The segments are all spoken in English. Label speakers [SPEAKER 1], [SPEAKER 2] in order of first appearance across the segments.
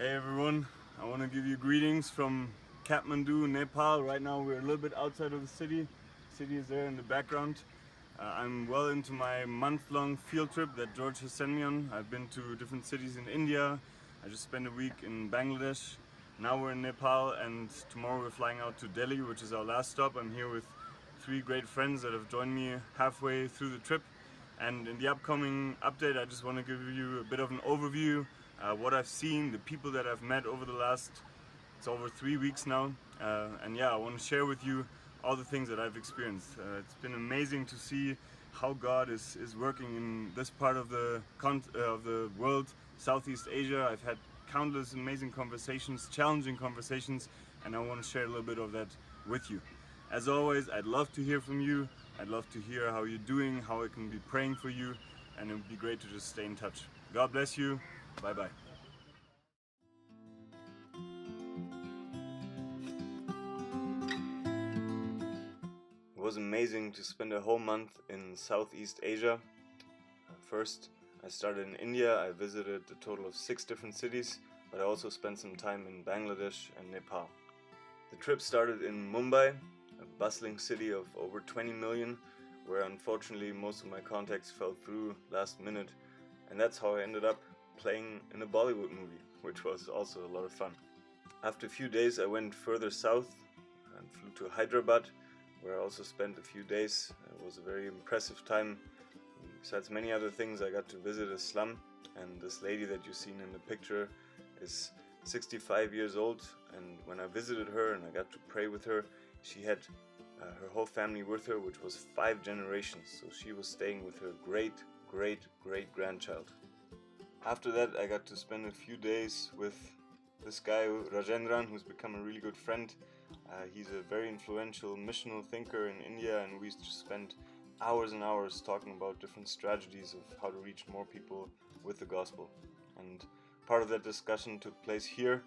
[SPEAKER 1] Hey everyone, I want to give you greetings from Kathmandu, Nepal. Right now we're a little bit outside of the city. The city is there in the background. I'm well into my month-long field trip that George has sent me on. I've been to different cities in India. I just spent a week in Bangladesh. Now we're in Nepal and tomorrow we're flying out to Delhi, which is our last stop. I'm here with three great friends that have joined me halfway through the trip. And in the upcoming update, I just want to give you a bit of an overview, what I've seen, the people that I've met over the last, it's over 3 weeks now. And yeah, I want to share with you all the things that I've experienced. It's been amazing to see how God is working in this part of the world, Southeast Asia. I've had countless amazing conversations, challenging conversations, and I want to share a little bit of that with you. As always, I'd love to hear from you. I'd love to hear how you're doing, how I can be praying for you, and it would be great to just stay in touch. God bless you. Bye bye. It was amazing to spend a whole month in Southeast Asia. First, I started in India. I visited a total of 6 different cities, but I also spent some time in Bangladesh and Nepal. The trip started in Mumbai, a bustling city of over 20 million, where unfortunately most of my contacts fell through last minute, and that's how I ended up playing in a Bollywood movie, which was also a lot of fun. After a few days I went further south and flew to Hyderabad, where I also spent a few days. It was a very impressive time. Besides many other things, I got to visit a slum, and this lady that you've seen in the picture is 65 years old, and when I visited her and I got to pray with her, she had her whole family with her, which was 5 generations, so she was staying with her great-great-great-grandchild. After that I got to spend a few days with this guy Rajendran, who's become a really good friend. He's a very influential missional thinker in India, and we used to spend hours and hours talking about different strategies of how to reach more people with the gospel. And part of that discussion took place here,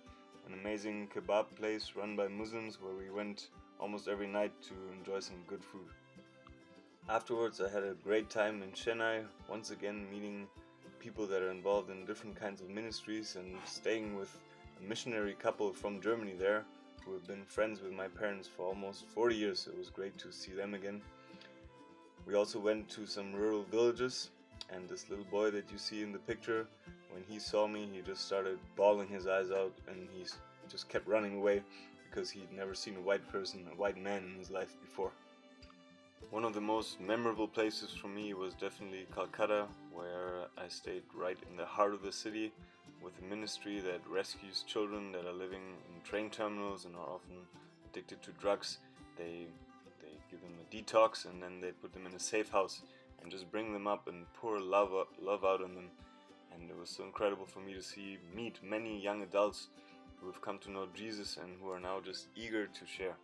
[SPEAKER 1] an amazing kebab place run by Muslims where we went almost every night to enjoy some good food. Afterwards I had a great time in Chennai, once again meeting people that are involved in different kinds of ministries and staying with a missionary couple from Germany there who have been friends with my parents for almost 40 years. It was great to see them again. We also went to some rural villages, and this little boy that you see in the picture, when he saw me, he just started bawling his eyes out, and he just kept running away because he'd never seen a white person, a white man in his life before. One of the most memorable places for me was definitely Calcutta, where I stayed right in the heart of the city with a ministry that rescues children that are living in train terminals and are often addicted to drugs. They give them a detox, and then they put them in a safe house and just bring them up and pour love out on them. And it was so incredible for me to meet many young adults who have come to know Jesus and who are now just eager to share.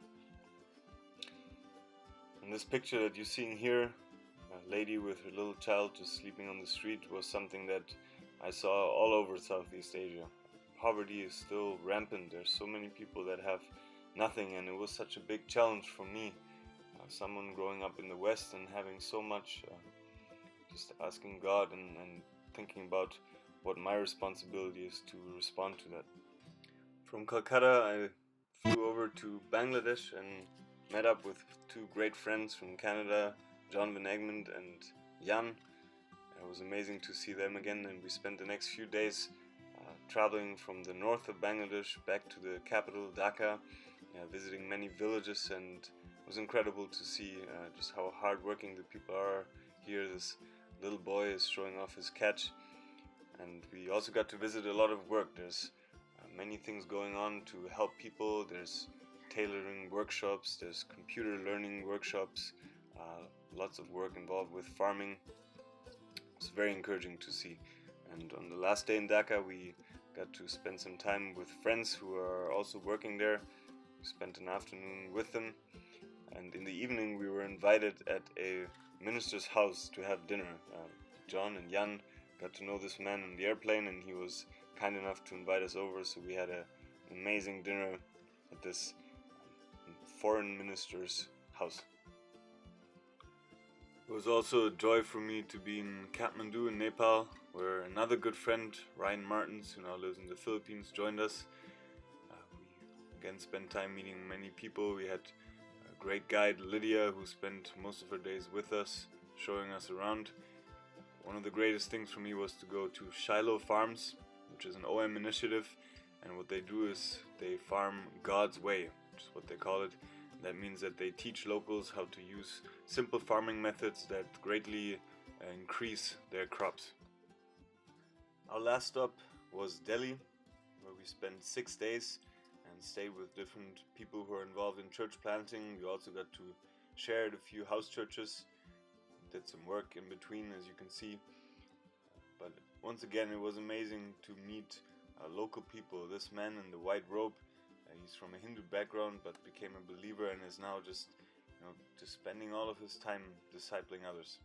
[SPEAKER 1] And this picture that you're seeing here, a lady with her little child just sleeping on the street, was something that I saw all over Southeast Asia. Poverty is still rampant. There's so many people that have nothing, and it was such a big challenge for me, someone growing up in the West and having so much, just asking God and thinking about what my responsibility is to respond to that. From Calcutta I flew over to Bangladesh and met up with 2 great friends from Canada, John Van Egmond and Jan. It was amazing to see them again, and we spent the next few days traveling from the north of Bangladesh back to the capital Dhaka, visiting many villages, and it was incredible to see just how hardworking the people are here. This little boy is showing off his catch, and we also got to visit a lot of work. There's many things going on to help people. There's tailoring workshops, there's computer learning workshops, lots of work involved with farming. It's very encouraging to see. And on the last day in Dhaka we got to spend some time with friends who are also working there. We spent an afternoon with them, and in the evening we were invited at a minister's house to have dinner. John and Jan got to know this man on the airplane, and he was kind enough to invite us over, so we had an amazing dinner at this foreign minister's house. It was also a joy for me to be in Kathmandu in Nepal. where another good friend, Ryan Martins, who now lives in the Philippines, joined us. We again spent time meeting many people. We had a great guide, Lydia, who spent most of her days with us, showing us around. One of the greatest things for me was to go to Shiloh Farms, which is an OM initiative, and what they do is they farm God's way, which is what they call it. That means that they teach locals how to use simple farming methods that greatly increase their crops. Our last stop was Delhi, where we spent 6 days and stayed with different people who are involved in church planting. We also got to share at a few house churches, did some work in between, as you can see. But once again, it was amazing to meet local people. This man in the white robe, he's from a Hindu background but became a believer and is now just spending all of his time discipling others.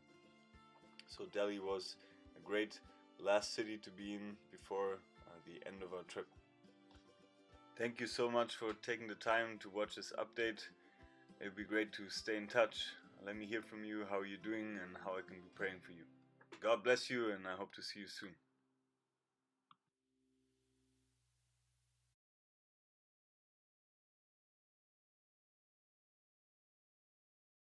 [SPEAKER 1] So Delhi was a great last city to be in before the end of our trip. Thank you so much for taking the time to watch this update. It would be great to stay in touch. Let me hear from you how you're doing and how I can be praying for you. God bless you, and I hope to see you soon.